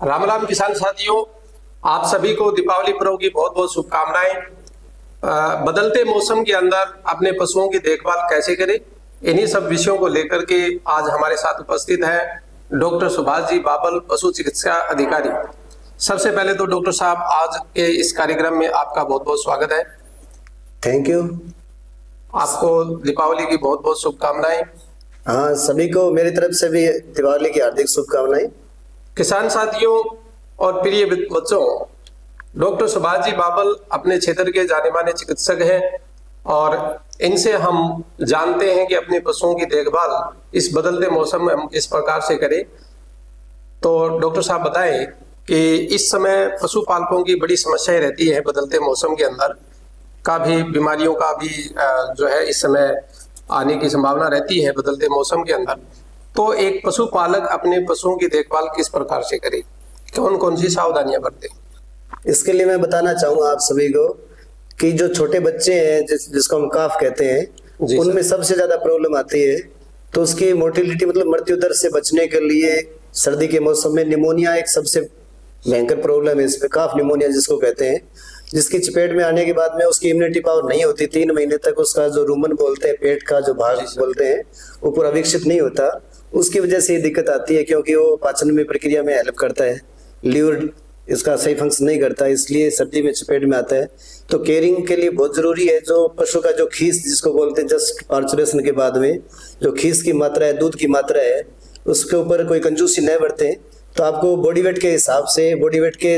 राम राम किसान साथियों, आप सभी को दीपावली पर्व की बहुत बहुत शुभकामनाएं। बदलते मौसम के अंदर अपने पशुओं की देखभाल कैसे करें, इन्हीं सब विषयों को लेकर के आज हमारे साथ उपस्थित है डॉक्टर सुभाष जी बाबल, पशु चिकित्सा अधिकारी। सबसे पहले तो डॉक्टर साहब, आज के इस कार्यक्रम में आपका बहुत बहुत स्वागत है। Thank you. आपको दीपावली की बहुत बहुत शुभकामनाएं। हाँ, सभी को मेरी तरफ से भी दीपावली की हार्दिक शुभकामनाएं। किसान साथियों और प्रिय बच्चों, डॉक्टर सुभाष जी बाबल अपने क्षेत्र के जाने माने चिकित्सक हैं और इनसे हम जानते हैं कि अपने पशुओं की देखभाल इस बदलते मौसम में हम इस प्रकार से करें। तो डॉक्टर साहब बताएं कि इस समय पशुपालकों की बड़ी समस्याएं रहती है, बदलते मौसम के अंदर का भी बीमारियों का भी जो है इस समय आने की संभावना रहती है बदलते मौसम के अंदर। तो एक पशुपालक अपने पशुओं की देखभाल किस प्रकार से करे, कौन कौन सी सावधानियां बरते? इसके लिए मैं बताना चाहूंगा आप सभी को कि जो छोटे बच्चे हैं जिसको हम काफ कहते हैं, उनमें सबसे ज्यादा प्रॉब्लम आती है। तो उसकी मोर्टिलिटी मतलब मृत्यु दर से बचने के लिए सर्दी के मौसम में निमोनिया एक सबसे भयंकर प्रॉब्लम है। इसमें काफ निमोनिया जिसको कहते हैं, जिसकी चपेट में आने के बाद में उसकी इम्यूनिटी पावर नहीं होती। 3 महीने तक उसका जो रूमन बोलते हैं, पेट का जो भाग बोलते हैं, वो पूरा विकसित नहीं होता। उसकी वजह से ये दिक्कत आती है क्योंकि वो पाचन में प्रक्रिया में हेल्प करता है, लीवर इसका सही फंक्शन नहीं करता, इसलिए सर्दी में चपेट में आता है। तो केयरिंग के लिए बहुत जरूरी है। जो पशु का जो खीस जिसको बोलते हैं, जस्ट पार्चुरेशन के बाद में जो खीस की मात्रा है, दूध की मात्रा है, उसके ऊपर कोई कंजूसी न बरते। तो आपको बॉडी वेट के हिसाब से, बॉडी वेट के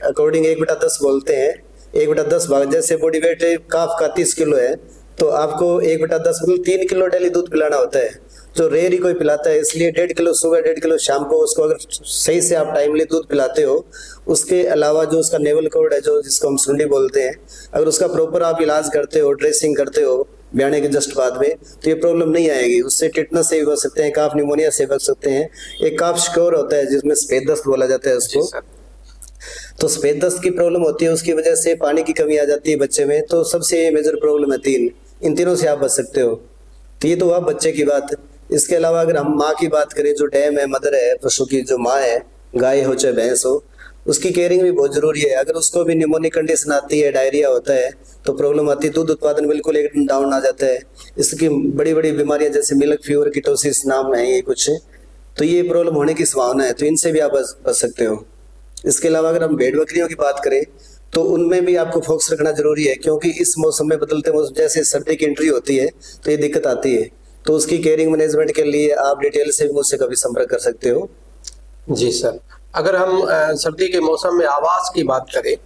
अकॉर्डिंग 1/10 बोलते हैं, 1/10 भाग। जैसे बॉडी वेट काफ का 30 किलो है तो आपको 1/10 मतलब 3 किलो डेली दूध पिलाना होता है, जो रेयर ही कोई पिलाता है। इसलिए 1.5 किलो सुबह, 1.5 किलो शाम को उसको अगर सही से आप टाइमली दूध पिलाते हो। उसके अलावा जो उसका नेवल कोड है, जो जिसको हम सुंडी बोलते हैं, अगर उसका प्रॉपर आप इलाज करते हो, ड्रेसिंग करते हो ब्याने के जस्ट बाद में, तो ये प्रॉब्लम नहीं आएगी। उससे टिटनस से भी बच सकते हैं, काफ निमोनिया से बच सकते हैं। एक काफ शिकोर होता है जिसमें सफेद दस्त बोला जाता है उसको। तो सफेद दस्त की प्रॉब्लम होती है, उसकी वजह से पानी की कमी आ जाती है बच्चे में। तो सबसे मेजर प्रॉब्लम है 3, इन तीनों से आप बच सकते हो। तो ये तो हुआ बच्चे की बात। इसके अलावा अगर हम माँ की बात करें, जो डैम है, मदर है, पशु की जो माँ है, गाय हो चाहे भैंस हो, उसकी केयरिंग भी बहुत जरूरी है। अगर उसको भी निमोनिक कंडीशन आती है, डायरिया होता है, तो प्रॉब्लम आती है। दूध उत्पादन बिल्कुल एकदम डाउन आ जाता है। इसकी बड़ी बड़ी बीमारियां जैसे मिल्क फीवर, कीटोसिस नाम है ये कुछ, तो ये प्रॉब्लम होने की संभावना है। तो इनसे भी आप बच सकते हो। इसके अलावा अगर हम भेड़ बकरियों की बात करें तो उनमें भी आपको फोकस रखना जरूरी है, क्योंकि इस मौसम में, बदलते मौसम, जैसे सर्दी की एंट्री होती है तो ये दिक्कत आती है। तो उसकी केयरिंग मैनेजमेंट के लिए आप डिटेल से भी मुझसे कभी संपर्क कर सकते हो। जी सर, अगर हम सर्दी के मौसम में आवास की बात करें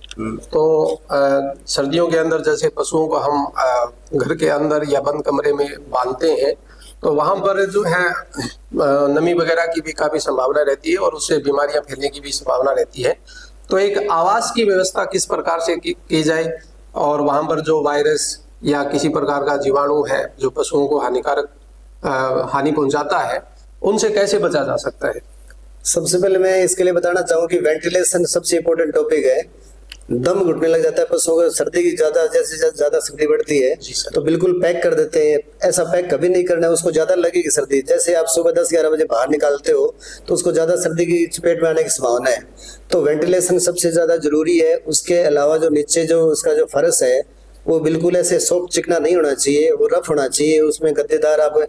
तो सर्दियों के अंदर जैसे पशुओं को हम घर के अंदर या बंद कमरे में बांधते हैं, तो वहां पर जो है नमी वगैरह की भी काफी संभावना रहती है और उससे बीमारियां फैलने की भी संभावना रहती है। तो एक आवास की व्यवस्था किस प्रकार से की जाए और वहां पर जो वायरस या किसी प्रकार का जीवाणु है जो पशुओं को हानिकारक हानि पहुंचाता है, उनसे कैसे बचा जा सकता है? सबसे पहले मैं इसके लिए बताना चाहूँ कि वेंटिलेशन सबसे इम्पोर्टेंट टॉपिक है। दम घुटने लग जाता है पशुओं को, सर्दी की जैसे ज्यादा सर्दी बढ़ती है तो बिल्कुल पैक कर देते हैं। ऐसा पैक कभी नहीं करना है, उसको ज्यादा लगेगी सर्दी। जैसे आप सुबह 10-11 बजे बाहर निकालते हो तो उसको ज्यादा सर्दी की चपेट में आने की संभावना है। तो वेंटिलेशन सबसे ज्यादा जरूरी है। उसके अलावा जो नीचे जो उसका जो फर्श है वो बिल्कुल ऐसे सॉफ्ट चिकना नहीं होना चाहिए, वो रफ होना चाहिए। उसमें गद्देदार आप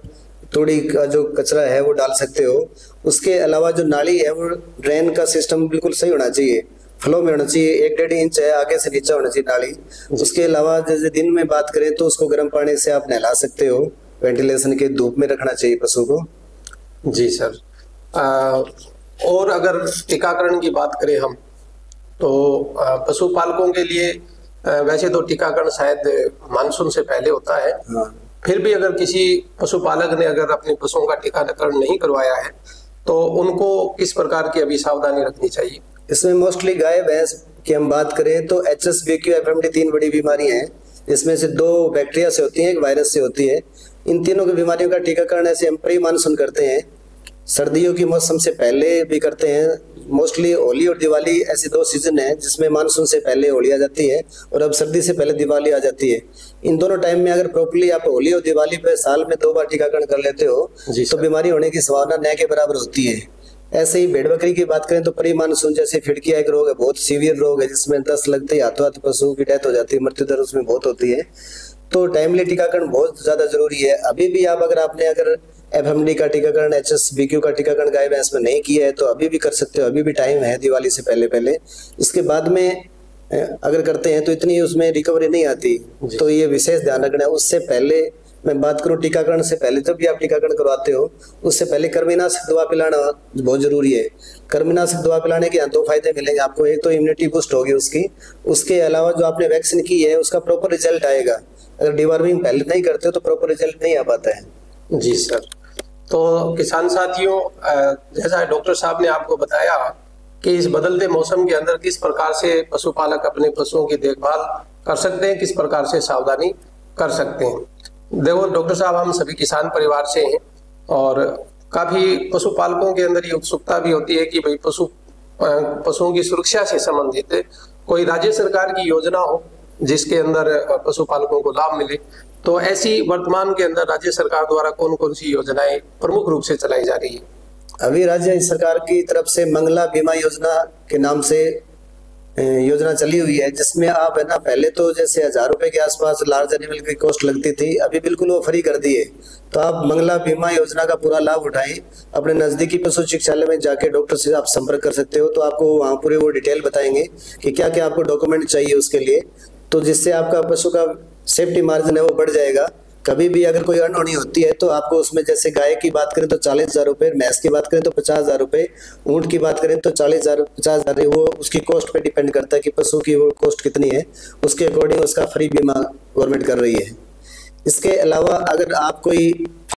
थोड़ी का जो कचरा है वो डाल सकते हो। उसके अलावा जो नाली है वो ड्रेन का सिस्टम बिल्कुल सही होना चाहिए, फ्लो में होना चाहिए। 1-1.5 इंच है, आगे से नीचे होना चाहिए नाली। उसके अलावा जैसे दिन में बात करें तो उसको गर्म पानी से आप नहला सकते हो। वेंटिलेशन के धूप में रखना चाहिए पशु को। जी सर। और अगर टीकाकरण की बात करें हम तो पशुपालकों के लिए वैसे तो टीकाकरण शायद मानसून से पहले होता है। हाँ। फिर भी अगर किसी पशुपालक ने अगर अपने पशुओं का टीकाकरण नहीं करवाया है तो उनको किस प्रकार की अभी सावधानी रखनी चाहिए? इसमें मोस्टली गाय भैंस की हम बात करें तो HSVQ FMD 3 बड़ी बीमारियां हैं। इसमें से 2 बैक्टीरिया से होती हैं, 1 वायरस से होती है। इन तीनों की बीमारियों का टीकाकरण ऐसे हम प्री मानसून करते हैं, सर्दियों की मौसम से पहले भी करते हैं। मोस्टली होली और दिवाली ऐसे 2 सीजन है जिसमें मानसून से पहले होली आ जाती है और अब सर्दी से पहले दिवाली आ जाती है। इन दोनों टाइम में अगर प्रॉपर्ली आप होली और दिवाली पे साल में 2 बार टीकाकरण कर लेते हो तो बीमारी होने की संभावना न के बराबर होती है। ऐसे ही भेड़ बकरी की बात करें तो प्री मानसून जैसे फिड़किया एक रोग है, बहुत सीवियर रोग है, जिसमें 10 लगते ही हाथों हाथ पशुओं की डेथ हो जाती है, मृत्यु दर उसमें बहुत होती है। तो टाइमली टीकाकरण बहुत ज्यादा जरूरी है। अभी भी आप अगर FMD का टीकाकरण, HSBQ का टीकाकरण गाय भैंस में नहीं किया है तो अभी भी कर सकते हो, अभी भी टाइम है दिवाली से पहले पहले। इसके बाद में अगर करते हैं तो इतनी उसमें रिकवरी नहीं आती, तो ये विशेष ध्यान रखना है। उससे पहले मैं बात करूं टीकाकरण से पहले, जब भी आप टीकाकरण करवाते हो उससे पहले कृमिनाशक दवा पिलाना बहुत जरूरी है। कृमिनाशक दवा पिलाने के यहाँ 2 फायदे मिलेंगे आपको। एक तो इम्यूनिटी बूस्ट होगी उसकी, उसके अलावा जो आपने वैक्सीन की है उसका प्रॉपर रिजल्ट आएगा। अगर डिवर्मिंग पहले नहीं करते हो तो प्रॉपर रिजल्ट नहीं आ पाता है। जी सर। तो किसान साथियों, जैसा डॉक्टर साहब ने आपको बताया कि इस बदलते मौसम के अंदर किस प्रकार से पशुपालक अपने पशुओं की देखभाल कर सकते हैं, किस प्रकार से सावधानी कर सकते हैं। देखो डॉक्टर साहब, हम सभी किसान परिवार से हैं और काफी पशुपालकों के अंदर ये उत्सुकता भी होती है कि भाई पशुओं की सुरक्षा से संबंधित कोई राज्य सरकार की योजना हो जिसके अंदर पशुपालकों को लाभ मिले। तो ऐसी वर्तमान के अंदर राज्य सरकार द्वारा कौन कौन सी योजनाएं प्रमुख रूप से चलाई जा रही है? अभी राज्य सरकार की तरफ से मंगला बीमा योजना के नाम से योजना चली हुई है, जिसमें आप है ना, पहले तो जैसे 1000 रुपए के आसपास लार्ज एनिमल की कॉस्ट लगती थी, अभी बिल्कुल वो फ्री कर दी है। तो आप मंगला बीमा योजना का पूरा लाभ उठाएं। अपने नजदीकी पशु चिकित्सालय में जाके डॉक्टर से आप संपर्क कर सकते हो, तो आपको वहाँ पूरे वो डिटेल बताएंगे कि क्या क्या आपको डॉक्यूमेंट चाहिए उसके लिए, तो जिससे आपका पशु का सेफ्टी मार्जिन है वो बढ़ जाएगा। कभी भी अगर कोई अनहोनी होती है तो आपको उसमें, जैसे गाय की बात करें तो 40,000 रुपये, भैंस की बात करें तो 50,000 रुपये, ऊँट की बात करें तो 40,000 50,000, वो उसकी कॉस्ट पे डिपेंड करता है कि पशु की वो कॉस्ट कितनी है, उसके अकॉर्डिंग उसका फ्री बीमा गवर्नमेंट कर रही है। इसके अलावा अगर आप कोई